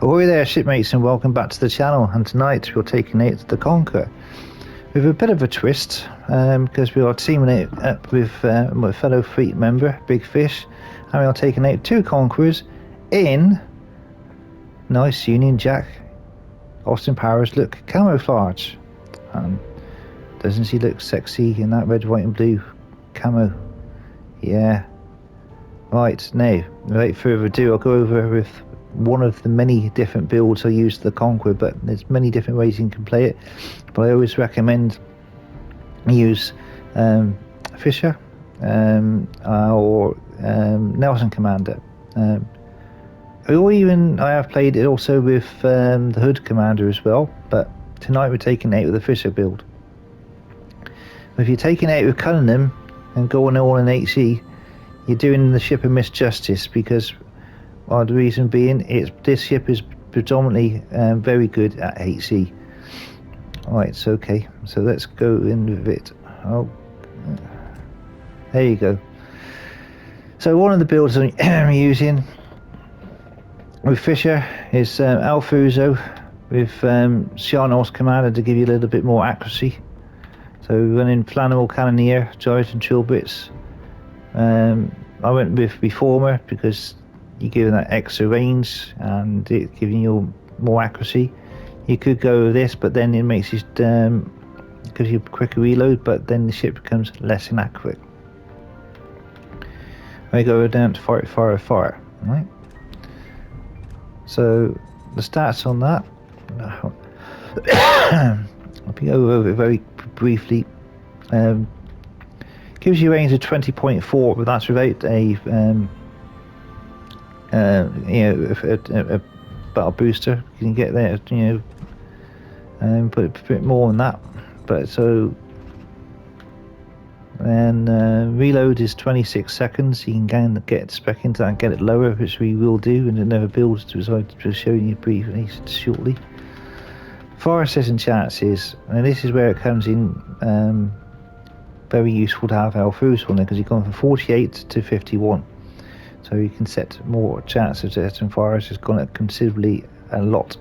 Ahoy there shipmates, and welcome back to the channel. And tonight we're taking out the Conqueror with a bit of a twist, because we are teaming it up with my fellow fleet member Big Fish, and we are taking out two Conquerors in nice Union Jack Austin Powers look camouflage. Doesn't she look sexy in that red, white and blue camo? Yeah. Right, now without further ado, I'll go over with one of the many different builds I use the Conqueror, but there's many different ways you can play it. But I always recommend use Fisher or Nelson Commander. I have played it also with the Hood Commander as well, but tonight we're taking it out with the Fisher build. If you're taking it out with Cunningham and going all in HE, you're doing the ship a misjustice, because the reason being this ship is predominantly very good at HE. Alright, so okay, so let's go in with it. Oh, there you go. So one of the builds I'm using with Fisher is Alfuso with Sharnos Commander to give you a little bit more accuracy. So running Flammable Cannoneer, Gyros and Trilbits. I went with Reformer because you're giving that extra range and it giving you more accuracy. You could go with this, but then it makes you gives you a quicker reload, but then the ship becomes less inaccurate. I go down to fire, right? So the stats on that, I'll be over it very briefly. Gives you a range of 20.4, but that's without a battle booster. You can get there, put a bit more on that. But so, and reload is 26 seconds. You can get spec into that and get it lower, which we will do in another build, as I'll show you briefly shortly. Fire setting chances, and this is where it comes in. Very useful to have Alfuso on there, because you've gone from 48 to 51, so you can set more chance of setting fires. Has gone up considerably a lot.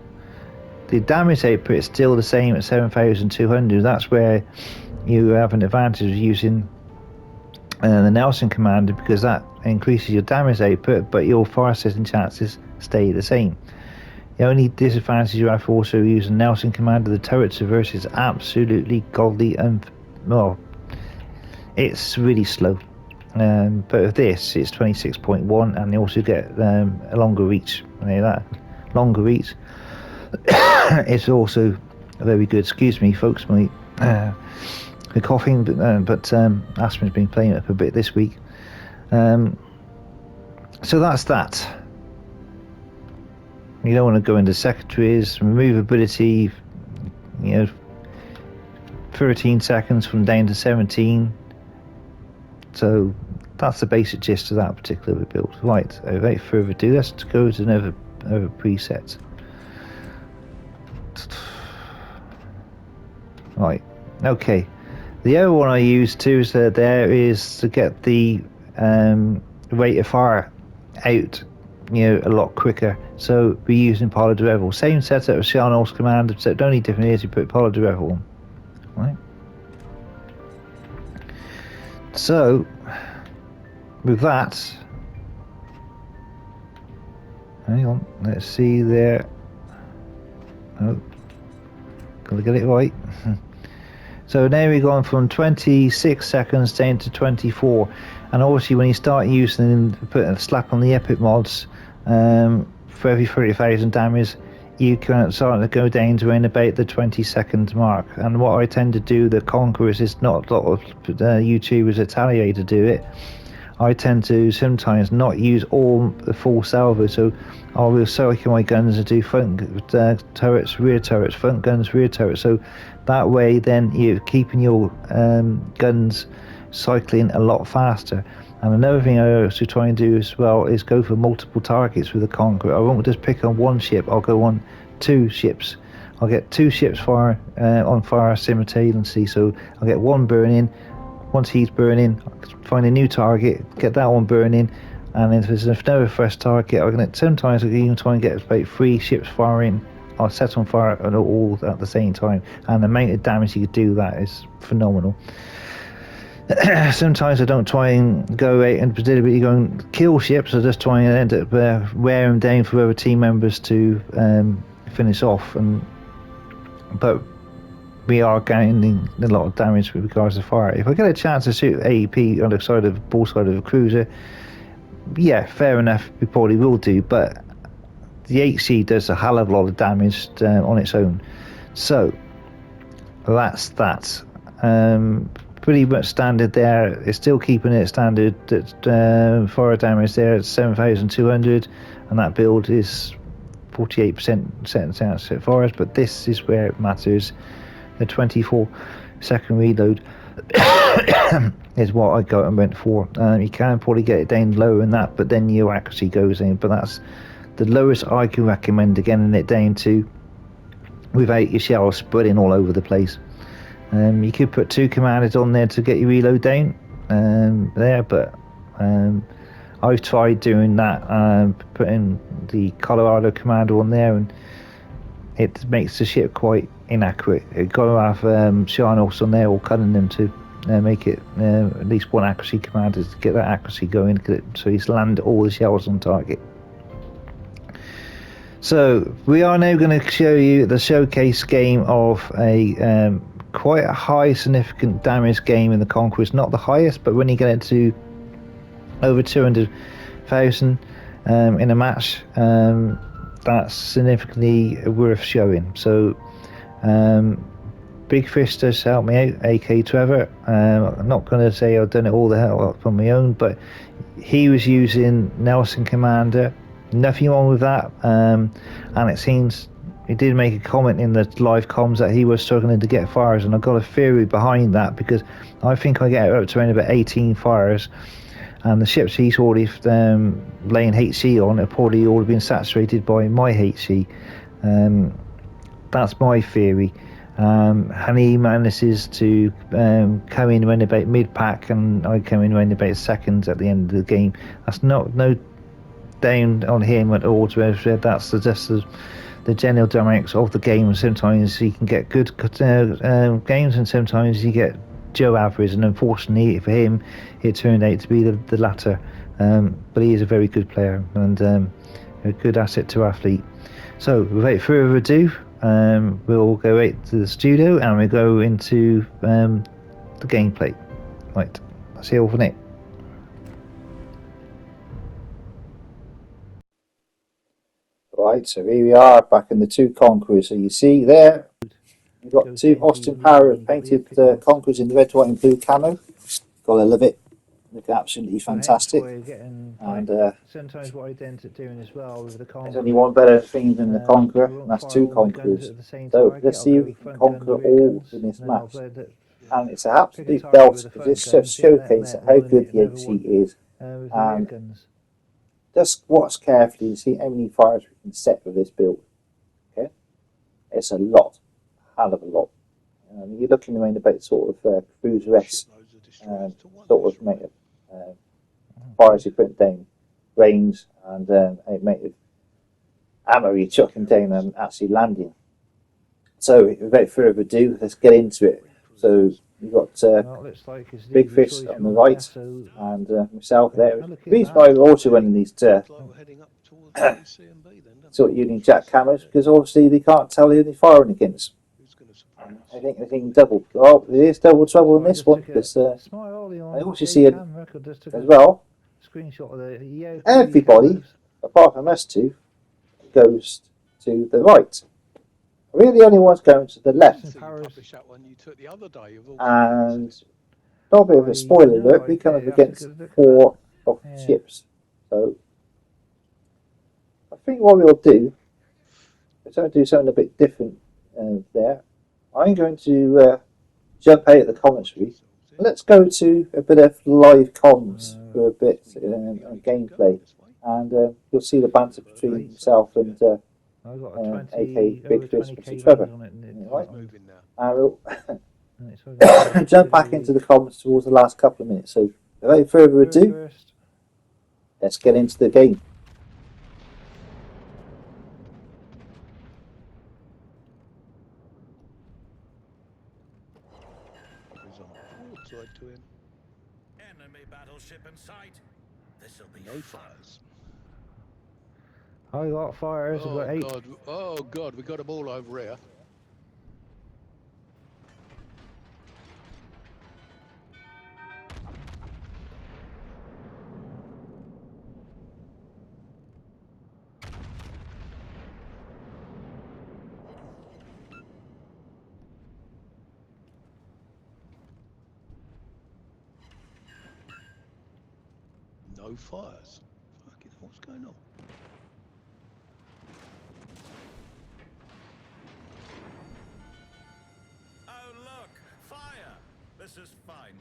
The damage output is still the same at 7,200. That's where you have an advantage of using the Nelson Commander, because that increases your damage output, but your fire setting chances stay the same. The only disadvantage you have for also using Nelson Commander, the turret traverse is absolutely godly, and well, it's really slow. But with this, it's 26.1, and you also get a longer reach. That longer reach it's also very good. Excuse me, folks, my coughing, but asthma's been playing up a bit this week. So that's that. You don't want to go into secondaries, removability, 13 seconds from down to 17. So that's the basic gist of that particular build. Right, without further ado, let's go to another preset. Right, okay. The other one I use too is to get the rate of fire out, a lot quicker. So we're using Pollard Revel. Same setup as Sharnos Commander, except the only difference is you put Pollard Revel on. Right. So with that, hang on, let's see there. Oh, gotta get it right. So now we've gone from 26 seconds down to 24, and obviously when you start using put a slap on the epic mods, for every 30,000 damage, you can start to go down to around about the 20-second mark. And what I tend to do, the Conquerors, is not a lot of YouTubers Italian to do it. I tend to sometimes not use all the full salvo, so I will cycle my guns and do front turrets, rear turrets, front guns, rear turrets. So that way, then you're keeping your guns cycling a lot faster. And another thing I also try and do as well is go for multiple targets with the Conqueror. I won't just pick on one ship, I'll go on two ships. I'll get two ships on fire simultaneously, so I'll get one burning. Once he's burning, find a new target, get that one burning. And if there's another fresh target, sometimes I can even try and get about 3 ships firing or set on fire all at the same time, and the amount of damage you could do that is phenomenal. Sometimes I don't try and go out and deliberately go and kill ships. I just try and end up wear them down for other team members to finish off. But we are gaining a lot of damage with regards to fire. If I get a chance to shoot AEP on the side of the ball side of a cruiser, yeah, fair enough, we probably will do. But the HC does a hell of a lot of damage on its own. So that's that. Pretty much standard there. It's still keeping it standard at fire damage there at 7,200, and that build is 48% set forest. But this is where it matters. The 24-second reload is what I got and went for. You can probably get it down lower than that, but then your accuracy goes in. But that's the lowest I can recommend getting it down to without your shells spreading all over the place. You could put 2 commanders on there to get your reload down there, but I've tried doing that, putting the Colorado commander on there, and it makes the ship quite inaccurate. You've got to have Sharnos on there or cutting them to make it at least 1 accuracy commander to get that accuracy going, so he's land all the shells on target. So we are now going to show you the showcase game of a quite a high significant damage game in the Conquerors. Not the highest, but when you get it to over 200,000 in a match, that's significantly worth showing. So Big Fish does help me out, AK Trevor. I'm not going to say I've done it all the hell up on my own, but he was using Nelson Commander. Nothing wrong with that, and it seems he did make a comment in the live comms that he was struggling to get fires, and I've got a theory behind that, because I think I get up to around about 18 fires, and the ships he's already laying HC on have probably all been saturated by my HC. That's my theory. And he manages to come in around about mid-pack, and I come in around about seconds at the end of the game. That's no down on him at all. That's just the general dynamics of the game. Sometimes you can get good games, and sometimes you get Joe average, and unfortunately for him it turned out to be the latter. But he is a very good player and a good asset to our fleet. So without further ado, we'll go right to the studio and we'll go into the gameplay. Right, that's it all for now. Right, so here we are back in the 2 Conquerors. So you see there, we've got 2 Austin Powers painted Conquerors in the red, white and blue camo. Gotta love it. Look absolutely fantastic. And sometimes what I tend to doing as well with the Conqueror, there's only one better thing than the Conqueror, and that's 2 Conquerors. So let's see if we can conquer all in this match. And it's an absolute belt, because this just showcases how good the HC is. And just watch carefully to see how many fires we can set with this build. Okay, it's a lot, a hell of a lot. You're looking around about sort of cruiser-esque sort of mate of fires you put down, range, and mate of ammo you're chucking down and actually landing. So without further ado, let's get into it. So you've got Big Fish on the right and myself there. The reason why we're also running these sort of using jack cameras, because obviously they can't tell who they're firing against. I think double. Oh, there is double trouble in this one, because I also see it as well. Everybody, apart from us 2, goes to the right. We're the only ones going to the left. And not a bit of a spoiler alert, we come up against 4 of the ships. So I think what we'll do is going to do something a bit different there. I'm going to jump out of the commentary. Let's go to a bit of live comms for a bit on gameplay, and you'll see the banter between himself and AK Big Fish, Mr. Trevor. Right? And we'll jump back into the comments towards the last couple of minutes. So without further ado, Let's get into the game. He's on broadside to him. Enemy battleship in sight. This'll be No fun. fires. I got fires. I've Oh got 8. god! Oh god! We got them all over here. No fires. Fucking hell, what's going on? Oh look, fire! This is fine.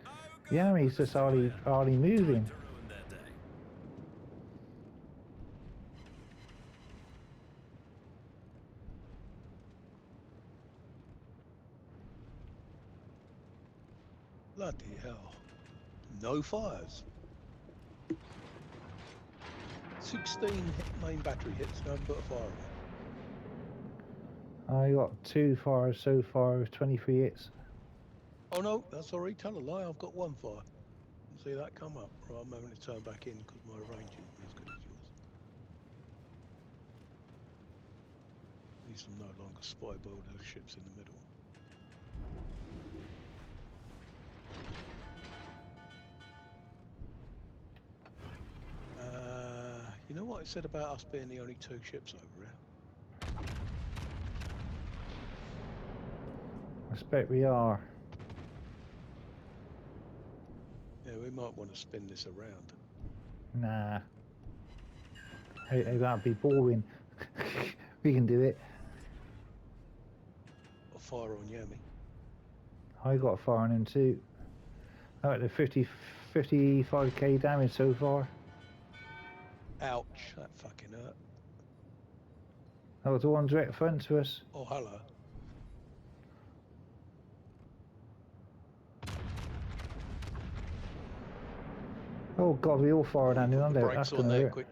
Oh, The enemy's just hardly moving. to ruin their day. Bloody hell! No fires. 16 main battery hits. No but a fire. I got 2 fires so far with 23 hits. Oh no, that's alright. Tell a lie. I've got 1 fire. See that come up? Right, I'm having to turn back in because my range isn't as good as yours. At least I'm no longer spy builder ships in the middle. You know what it said about us being the only 2 ships over here? I expect we are. Yeah, we might want to spin this around. Nah. That'd be boring. We can do it. Or fire on Yami. I got a fire on him too. I got the 55k damage so far. Ouch, that fucking hurt. That was the one direct front to us. Oh, hello. Oh god, we all fired on him. Put the That's brakes on gonna there hurt. quick.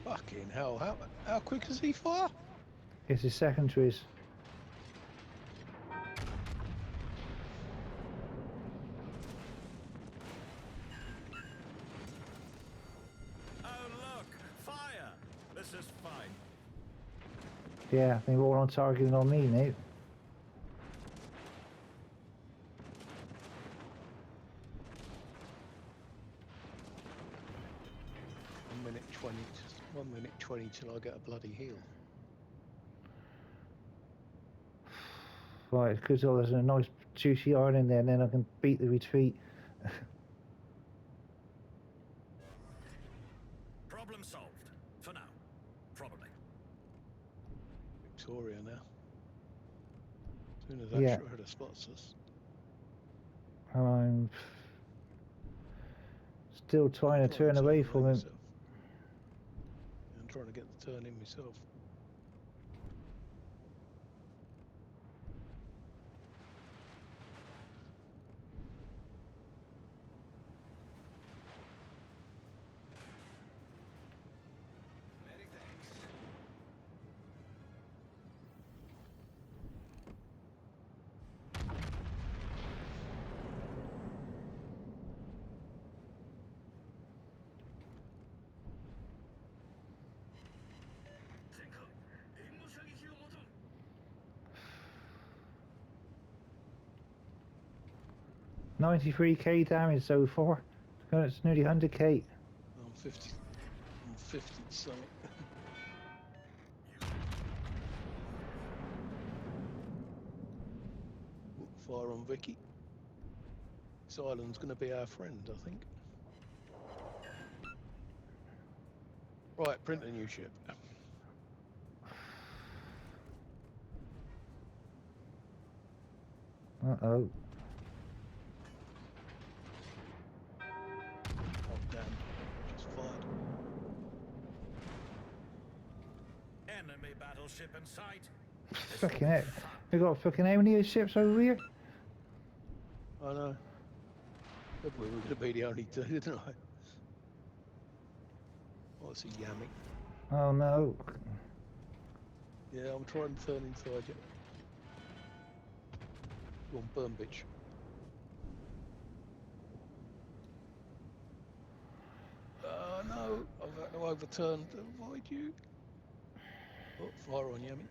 Fucking hell, how quick does he fire? It's his secondaries. Oh look, fire! This is fine. Yeah, they're all on target and on me now. One minute 20 till I get a bloody heal. Right, because there's a nice juicy iron in there and then I can beat the retreat. Problem solved. For now. Probably. Victoria now. As soon as that Yeah. shredder spots us. I'm still trying to Try and turn away away from him. myself. I'm trying to get the turn in myself. Many thanks. $93k damage so far. It's nearly 100k. I'm 50 something. Fire on Vicky. This island's going to be our friend, I think. Right, print a new ship. Uh-oh. Enemy battleship in sight. Fucking heck. We got fucking how many ships over here? I know. Said we were going to be the only two, didn't I? Oh, it's a yamming. Oh no. Yeah, I'm trying to turn inside you. Go on, burn, bitch. No, I've had to overturn to avoid you. Oh, fire on Yami.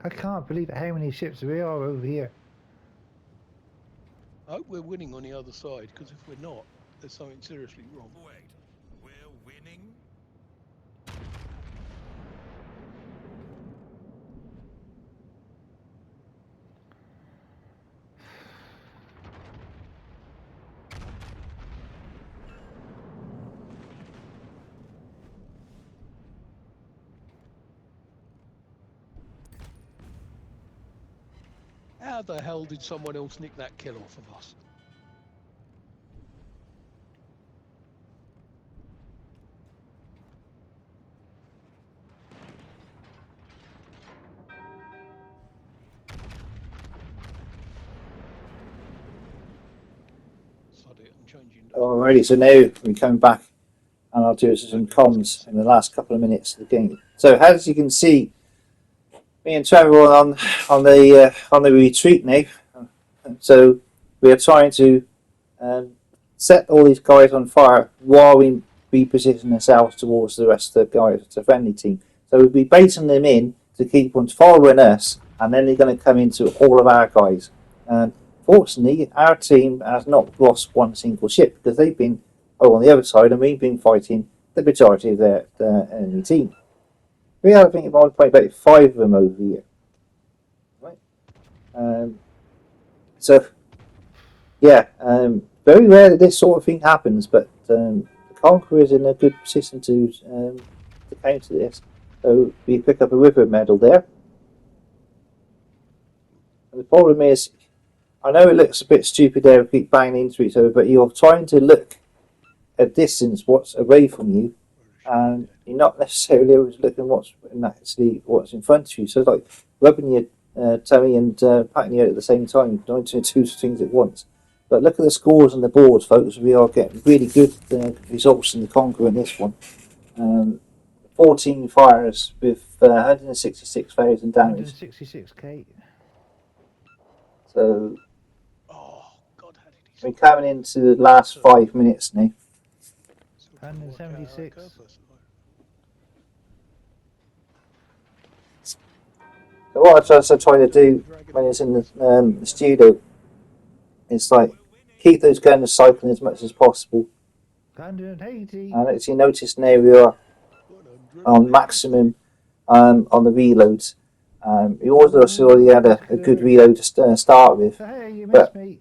I can't believe how many ships there are over here. I hope we're winning on the other side, because if we're not, there's something seriously wrong. Wait, we're winning? How the hell did someone else nick that kill off of us? Sod it, I'm changing. Alrighty, so now we come back and I'll do some comms in the last couple of minutes of the game. So as you can see, me and Trevor are on the retreat now. So we are trying to set all these guys on fire while we reposition ourselves towards the rest of the guys. It's a friendly team. So we'll be baiting them in to keep on following us, and then they're going to come into all of our guys. Fortunately, our team has not lost one single ship because they've been on the other side, and we've been fighting the majority of their enemy team. We have, I think, about 5 of them over here. Right. So, yeah, very rare that this sort of thing happens, but the Conqueror is in a good position to counter this. So we pick up a river medal there. And the problem is, I know it looks a bit stupid there, we keep banging into each other, but you're trying to look at distance what's away from you, and you're not necessarily always looking what's in front of you. So it's like rubbing your tummy and patting you out at the same time, trying to do two things at once. But look at the scores on the board, folks. We are getting really good results in the Conqueror in this one. 14 fires with 166,000 damage. 166k. Oh, So God, how did he we're coming into the last 5 minutes now. 176. So what I try to do when it's in the studio is like keep those guns cycling as much as possible. 180. And as you notice now, we are on maximum on the reloads. You also already had a good reload to start with. Hey, you but missed me.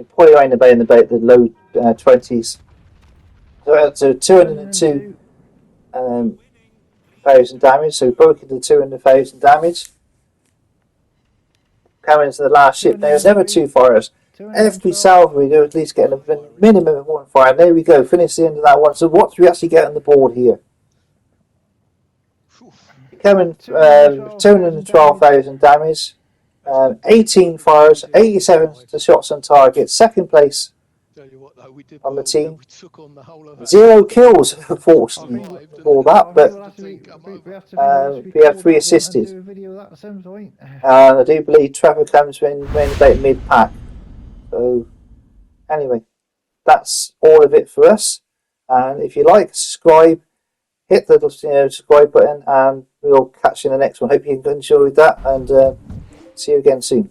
you're probably around about in the low 20s. So 202 thousand damage. So we broke into 200,000 damage. Coming into the last ship. Now there's never 2 fires. Every salvo we do at least getting a minimum of 1 fire. There we go. Finish the end of that one. So what do we actually get on the board here? Coming 212,000 damage. 18 fires, 87 shots on target. Second place on the team. 0 kills, unfortunately, for that, but we have 3 assisted. And I do believe Trevor comes in about mid-pack. So, anyway, that's all of it for us. And if you like, subscribe, hit the subscribe button, and we'll catch you in the next one. Hope you enjoyed that, and see you again soon.